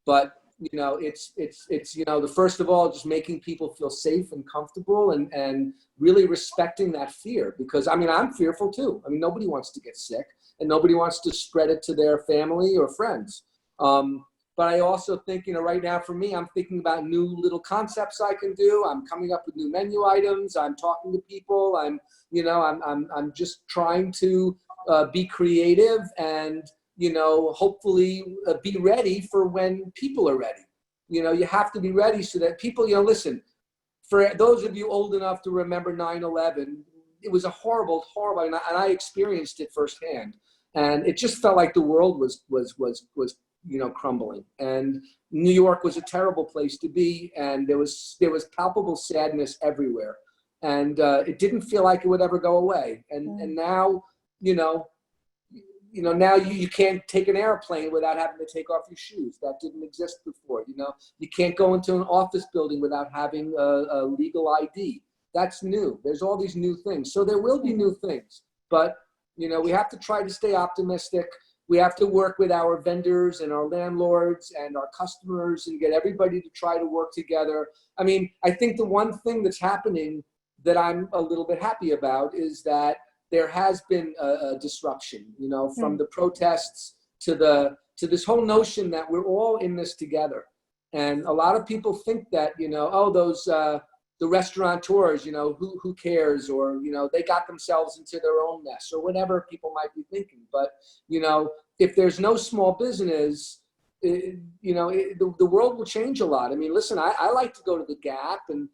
But, it's the first of all, just making people feel safe and comfortable and really respecting that fear. Because, I'm fearful too. Nobody wants to get sick and nobody wants to spread it to their family or friends. But I also think, right now for me, I'm thinking about new little concepts I can do. I'm coming up with new menu items. I'm talking to people. I'm just trying to be creative and, hopefully be ready for when people are ready. You have to be ready so that people, listen, for those of you old enough to remember 9/11, it was a horrible, and I experienced it firsthand. And it just felt like the world was crumbling. And New York was a terrible place to be. And there was palpable sadness everywhere. And it didn't feel like it would ever go away. And now, now you can't take an airplane without having to take off your shoes. That didn't exist before. You can't go into an office building without having a legal ID. That's new. There's all these new things. So there will be new things. But, we have to try to stay optimistic. We have to work with our vendors and our landlords and our customers and get everybody to try to work together. I think the one thing that's happening that I'm a little bit happy about is that there has been a disruption, from the protests to this whole notion that we're all in this together. And a lot of people think that, the restaurateurs, who cares, or, they got themselves into their own mess or whatever people might be thinking. But, if there's no small business, the world will change a lot. Listen, I like to go to the Gap and,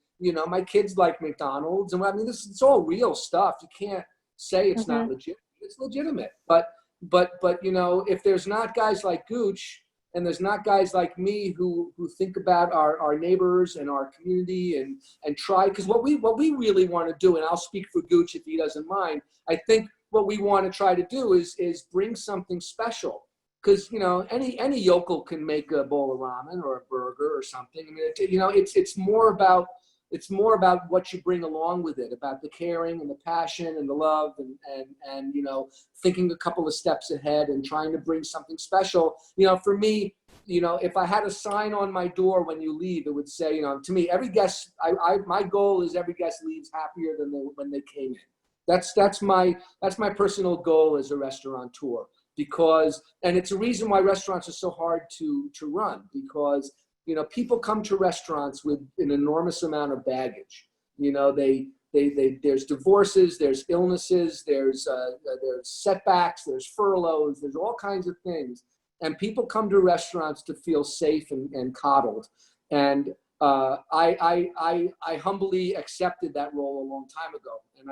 my kids like McDonald's, and it's all real stuff. You can't say it's not legit. It's legitimate. But, if there's not guys like Gooch, and there's not guys like me who think about our neighbors and our community and try, because what we really want to do, and I'll speak for Gooch if he doesn't mind, I think what we want to try to do is bring something special. Because, any yokel can make a bowl of ramen or a burger or something. It's more about what you bring along with it, about the caring and the passion and the love and thinking a couple of steps ahead and trying to bring something special. For me, if I had a sign on my door when you leave, it would say, to me, every guest, my goal is every guest leaves happier than when they came in. That's my personal goal as a restaurateur. because, and it's a reason why restaurants are so hard to run, because, you know, people come to restaurants with an enormous amount of baggage. You know, there's divorces, there's illnesses, there's setbacks, there's furloughs, there's all kinds of things. And people come to restaurants to feel safe and coddled. And I humbly accepted that role a long time ago. And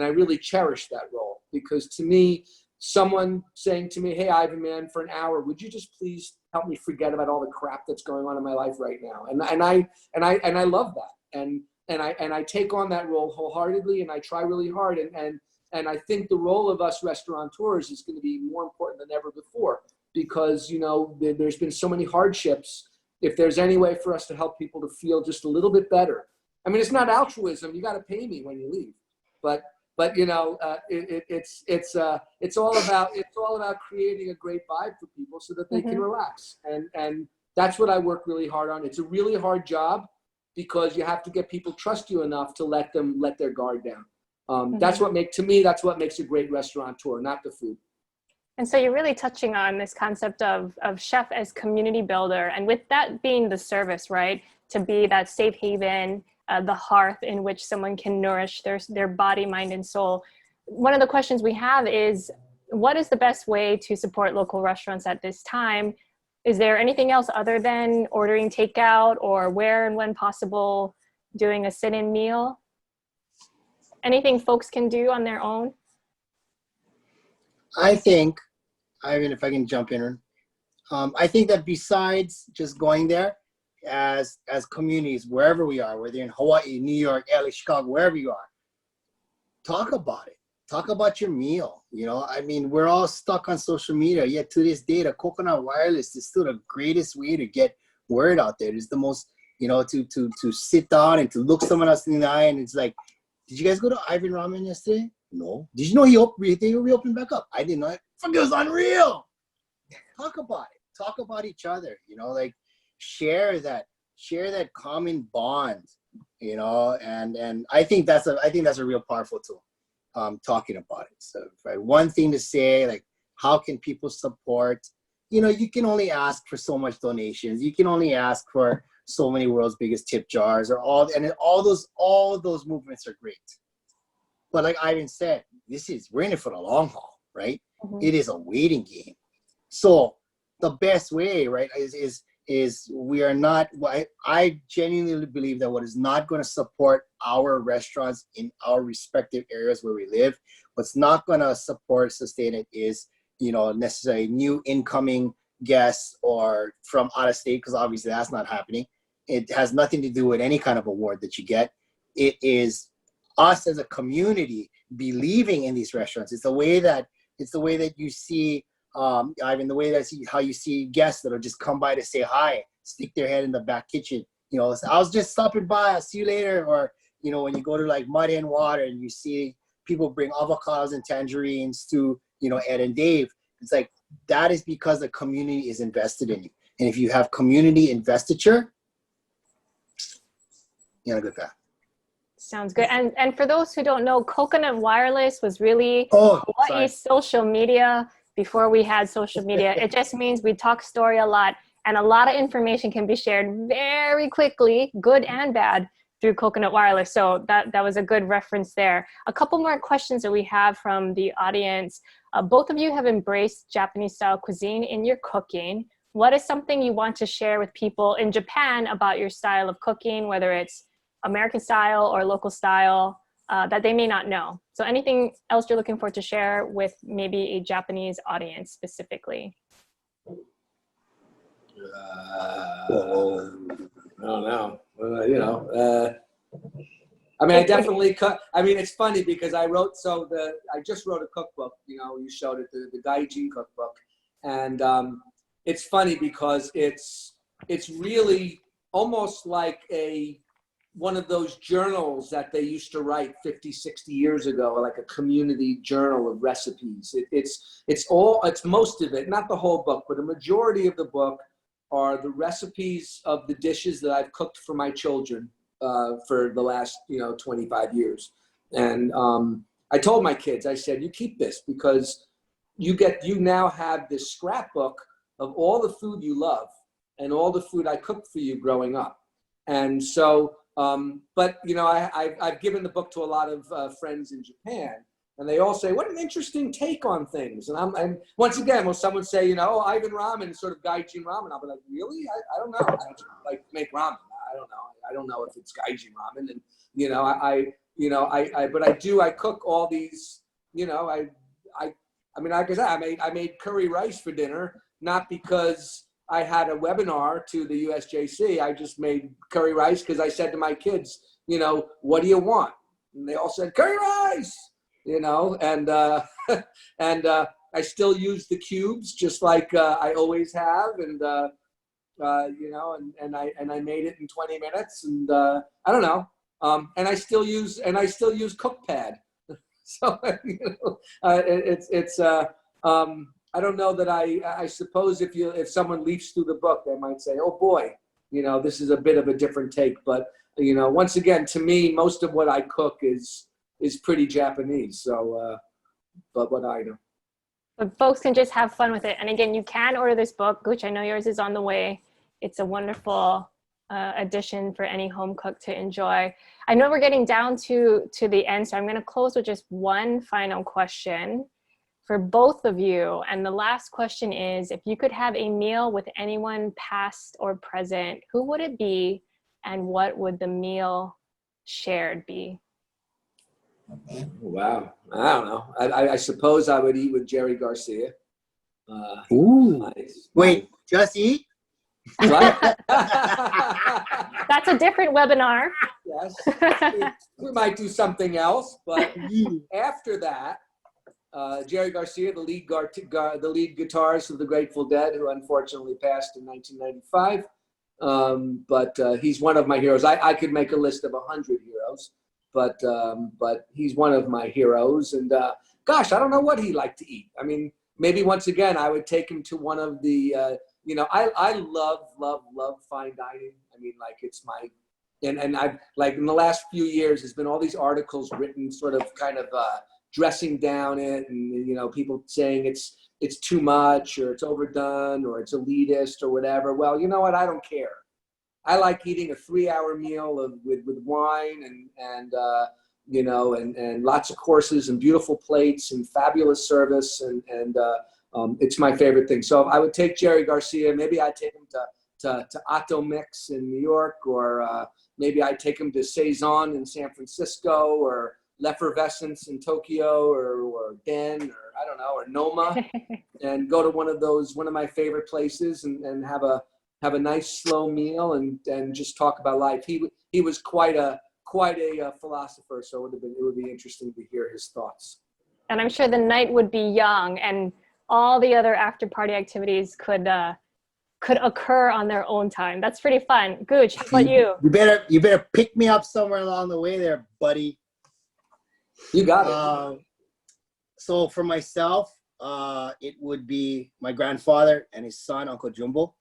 I really cherish that role, because to me, someone saying to me, "Hey, Ivan, man, for an hour, would you just please help me forget about all the crap that's going on in my life right now?" And I love that. And I take on that role wholeheartedly, and I try really hard. And I think the role of us restaurateurs is going to be more important than ever before, because, you know, there's been so many hardships. If there's any way for us to help people to feel just a little bit better. I mean, it's not altruism. You got to pay me when you leave, but you know, it's all about creating a great vibe for people so that they can relax. And that's what I work really hard on. It's a really hard job, because you have to get people trust you enough to let their guard down. That's what makes a great restaurateur, not the food. And so you're really touching on this concept of chef as community builder, and with that being the service, right? To be that safe haven, the hearth in which someone can nourish their body, mind, and soul. One of the questions we have is, what is the best way to support local restaurants at this time? Is there anything else other than ordering takeout, or where and when possible, doing a sit-in meal? Anything folks can do on their own? I think, Ivan, if I can jump in, I think that besides just going there as communities, wherever we are, whether in Hawaii, New York, LA, Chicago, wherever you are, talk about it. Talk about your meal. You know, I mean, we're all stuck on social media, yet to this day, the coconut wireless is still the greatest way to get word out there. It's the most, you know, to sit down and to look someone else in the eye, and it's like, did you guys go to Ivan Ramen yesterday? No. Did you know they reopened back up? I didn't know it. It was unreal. Talk about it. Talk about each other. You know, like share that common bond. You know, and I think that's a real powerful tool. Talking about it. So, right, one thing to say, like, how can people support? You know, you can only ask for so much donations. You can only ask for so many world's biggest tip jars, or all those movements are great. But like Ivan said, we're in it for the long haul, right? It is a waiting game. So the best way, right, is we are not, I genuinely believe that what is not going to support our restaurants in our respective areas where we live, what's not going to sustain it is, you know, necessarily new incoming guests or from out of state, because obviously that's not happening. It has nothing to do with any kind of award that you get. It is us as a community believing in these restaurants. It's the way that you see, Ivan, the way that how you see guests that'll just come by to say hi, stick their head in the back kitchen. You know, I was just stopping by, I'll see you later. Or, you know, when you go to like Mud and Water and you see people bring avocados and tangerines to, you know, Ed and Dave, it's like, that is because the community is invested in you. And if you have community investiture, you're on a good path. Sounds good. And for those who don't know, Coconut Wireless was really Hawaii's social media before we had social media. It just means we talk story a lot, and a lot of information can be shared very quickly, good and bad, through Coconut Wireless. So that was a good reference there. A couple more questions that we have from the audience. Both of you have embraced Japanese style cuisine in your cooking. What is something you want to share with people in Japan about your style of cooking, whether it's American style or local style, that they may not know? So anything else you're looking for to share with maybe a Japanese audience specifically? I don't know. You know, I mean, I definitely cut. I mean, it's funny because I just wrote a cookbook. You know, you showed it, the Gaijin cookbook, and it's funny because it's really almost like one of those journals that they used to write 50, 60 years ago, like a community journal of recipes. It's most of it, not the whole book, but a majority of the book are the recipes of the dishes that I've cooked for my children for the last, 25 years. And I told my kids, I said, you keep this, because you now have this scrapbook of all the food you love and all the food I cooked for you growing up. And so, but you know, I've given the book to a lot of friends in Japan, and they all say, what an interesting take on things. And once again, when someone say, you know, Ivan ramen, sort of gaijin ramen, I'll be like, really? I don't know. I don't like make ramen. I don't know. I don't know if it's gaijin ramen. And, you know, but I cook all these, you know, I mean, like I said, I made curry rice for dinner, not because I had a webinar to the USJC. I just made curry rice because I said to my kids, you know, what do you want? And they all said, curry rice, you know, and I still use the cubes just like I always have. And, you know, and I made it in 20 minutes and I don't know. And I still use CookPad. So, you know, I don't know that I suppose if someone leafs through the book, they might say, oh boy, you know, this is a bit of a different take. But, you know, once again, to me, most of what I cook is pretty Japanese. So, but what I know. But folks can just have fun with it. And again, you can order this book, which I know yours is on the way. It's a wonderful addition for any home cook to enjoy. I know we're getting down to the end, so I'm going to close with just one final question for both of you. And the last question is, if you could have a meal with anyone past or present, who would it be and what would the meal shared be? Wow. I don't know. I suppose I would eat with Jerry Garcia. Ooh. Wait, just eat? What? That's a different webinar. Yes. We might do something else, but after that, Jerry Garcia, the lead guitarist of the Grateful Dead, who unfortunately passed in 1995. But he's one of my heroes. I could make a list of 100 heroes, but he's one of my heroes. And gosh, I don't know what he liked to eat. I mean, maybe once again, I would take him to one of the, you know, I love fine dining. I mean, like it's my, and I've like in the last few years, there's been all these articles written sort of kind of dressing down it, and you know, people saying it's too much or it's overdone or it's elitist or whatever. Well, you know what? I don't care. I like eating a 3-hour meal with wine and you know, and lots of courses and beautiful plates and fabulous service and it's my favorite thing. So I would take Jerry Garcia. Maybe I'd take him to Otto Mix in New York, or maybe I'd take him to Saison in San Francisco, or L'Effervescence in Tokyo, or Den, or I don't know, or Noma, and go to one of my favorite places and have a nice slow meal and just talk about life. He was quite a philosopher, so it would be interesting to hear his thoughts. And I'm sure the night would be young, and all the other after party activities could occur on their own time. That's pretty fun. Gooch, how about you? You better pick me up somewhere along the way there, buddy. You got it. So for myself, it would be my grandfather and his son, Uncle Jumbo.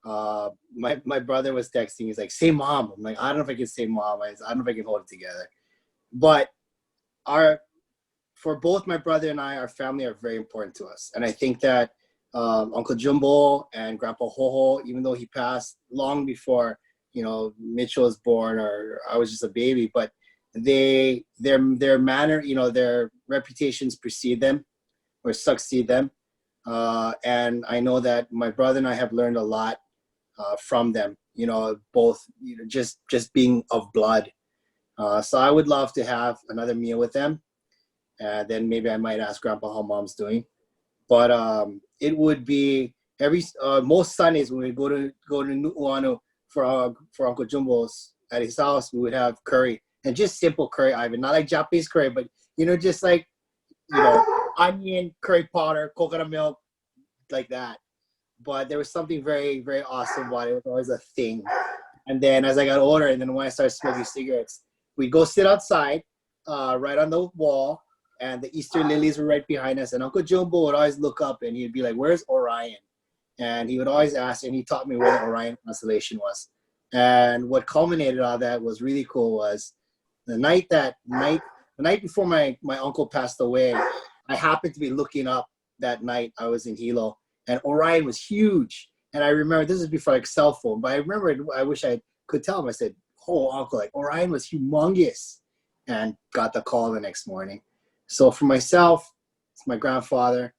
My brother was texting. He's like, say mom. I'm like, I don't know if I can say mom. I don't know if I can hold it together. But for both my brother and I, our family are very important to us. And I think that Uncle Jumbo and Grandpa Hoho, even though he passed long before, you know, Mitchell was born or I was just a baby, but their manner, you know, their reputations precede them or succeed them. And I know that my brother and I have learned a lot from them, you know, both, you know, just being of blood. So I would love to have another meal with them. And then maybe I might ask Grandpa how mom's doing. But it would be most Sundays when we go to Nu'uanu for Uncle Jumbo's at his house, we would have curry, and just simple curry, Ivan, not like Japanese curry, but you know, just like, you know, onion, curry powder, coconut milk, like that. But there was something very, very awesome about it. It was always a thing. And then as I got older, and then when I started smoking cigarettes, we'd go sit outside, right on the wall, and the Easter lilies were right behind us. And Uncle Jumbo would always look up and he'd be like, where's Orion? And he would always ask, and he taught me where the Orion constellation was. And what culminated all that was really cool was the night before my uncle passed away, I happened to be looking up that night I was in Hilo, and Orion was huge. And I remember, this is before like cell phone, but I remember, I wish I could tell him. I said, "Oh, uncle, like Orion was humongous," and got the call the next morning. So for myself, it's my grandfather,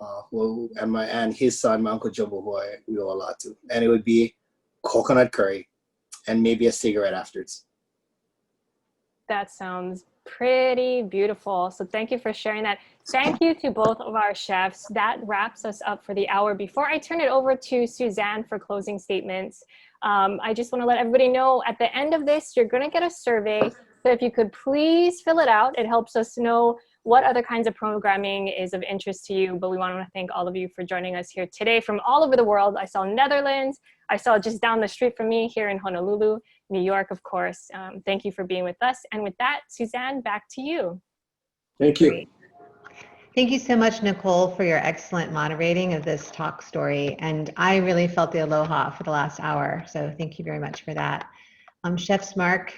and his son, my uncle Jumbo, who we owe a lot to. And it would be coconut curry and maybe a cigarette afterwards. That sounds pretty beautiful. So thank you for sharing that. Thank you to both of our chefs. That wraps us up for the hour. Before I turn it over to Suzanne for closing statements, I just want to let everybody know at the end of this, you're going to get a survey. So if you could please fill it out, it helps us know what other kinds of programming is of interest to you. But we want to thank all of you for joining us here today from all over the world. I saw Netherlands. I saw just down the street from me here in Honolulu, New York, of course. Thank you for being with us. And with that, Suzanne, back to you. Thank you. Great. Thank you so much, Nicole, for your excellent moderating of this talk story. And I really felt the aloha for the last hour. So thank you very much for that. Chefs Mark,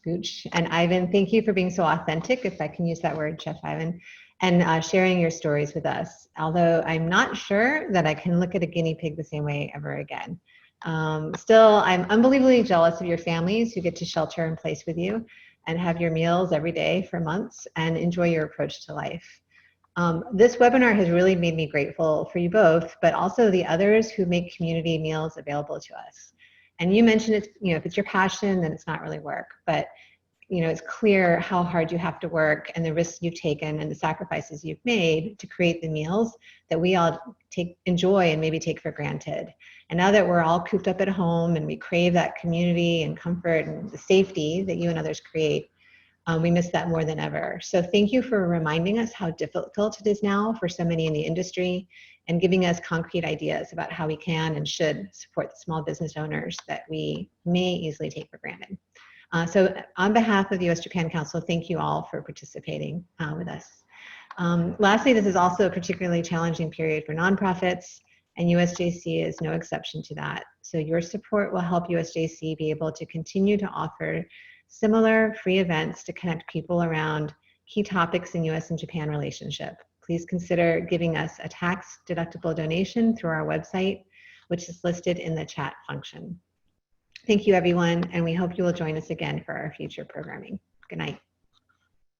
Gooch, and Ivan, thank you for being so authentic, if I can use that word, Chef Ivan, and sharing your stories with us. Although I'm not sure that I can look at a guinea pig the same way ever again. Still, I'm unbelievably jealous of your families who get to shelter in place with you and have your meals every day for months and enjoy your approach to life. This webinar has really made me grateful for you both, but also the others who make community meals available to us. And you mentioned it's, if it's your passion, then it's not really work, but it's clear how hard you have to work and the risks you've taken and the sacrifices you've made to create the meals that we all enjoy and maybe take for granted. And now that we're all cooped up at home and we crave that community and comfort and the safety that you and others create, we miss that more than ever. So thank you for reminding us how difficult it is now for so many in the industry and giving us concrete ideas about how we can and should support the small business owners that we may easily take for granted. So on behalf of the U.S.-Japan Council, thank you all for participating with us. Lastly, this is also a particularly challenging period for nonprofits, and USJC is no exception to that. So your support will help USJC be able to continue to offer similar free events to connect people around key topics in U.S. and Japan relationship. Please consider giving us a tax-deductible donation through our website, which is listed in the chat function. Thank you, everyone, and we hope you will join us again for our future programming. Good night.